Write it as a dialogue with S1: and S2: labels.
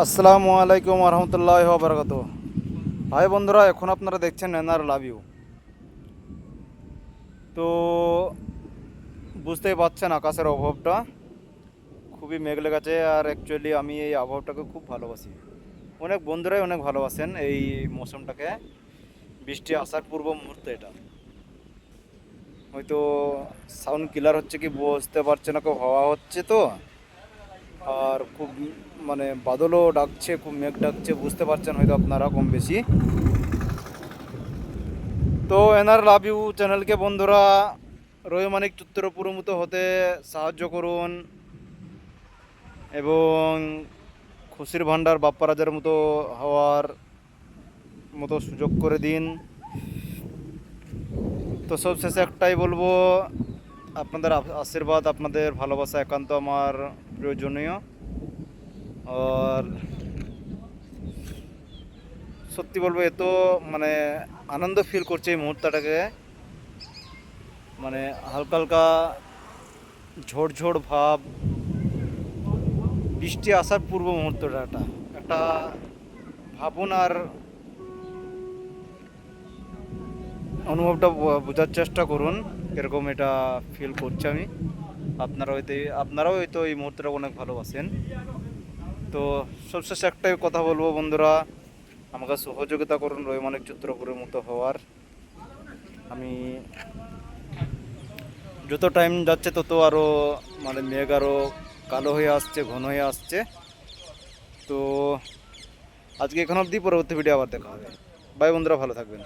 S1: আসসালামু আলাইকুম রহমতুল্লাহ বারকাত। ভাই বন্ধুরা, এখন আপনারা দেখছেন এনআর লাভ ইউ। তো বুঝতেই পারছেন আকাশের অভাবটা খুবই মেঘ লেগেছে। আর অ্যাকচুয়ালি আমি এই আবহাওয়াটাকে খুব ভালোবাসি। অনেক বন্ধুরাই অনেক ভালোবাসেন এই মৌসুমটাকে। বৃষ্টি আসার পূর্ব মুহূর্ত এটা। হয়তো সাউন্ড ক্লিয়ার হচ্ছে কি বুঝতে পারছে না, খুব হাওয়া হচ্ছে তো। আর খুব মানে বাদলও ডাকছে, খুব মেঘ ডাকছে, বুঝতে পারছেন হয়তো আপনারা কম বেশি। তো এনআর লাভ ইউ চ্যানেলকে বন্ধুরা রহিমানিক চুত্র পুরোমুতো হতে সাহায্য করুন এবং খুশির ভান্ডার বাপ্পারাজের মতো হওয়ার মতো সুযোগ করে দিন। তো সব শেষে একটাই বলবো, আপনাদের আশীর্বাদ, আপনাদের ভালোবাসা একান্ত আমার প্রয়োজনীয়। আর সত্যি বলবো, এত মানে আনন্দ ফিল করছে এই মুহূর্তটাকে। মানে হালকা হালকা ঝোড় ভাব, বৃষ্টি আসার পূর্ব মুহূর্তটা একটা একটা ভাবুন আর অনুভবটা বোঝার চেষ্টা করুন এরকম এটা ফিল করছি আমি। আপনারাও হয়তো এই মুহূর্তটা অনেক ভালোবাসেন। তো সবশেষে একটাই কথা বলবো বন্ধুরা, আমাকে সহযোগিতা করুন রহিমানিক চিত্রপুরের মতো হওয়ার। আমি যত টাইম যাচ্ছে তত আরও মানে মেঘ আরও কালো হয়ে আসছে, ঘন হয়ে আসছে। তো আজকে এখন অবধি, পরবর্তী ভিডিও আবার দেখা হবে। বাই বন্ধুরা, ভালো থাকবেন।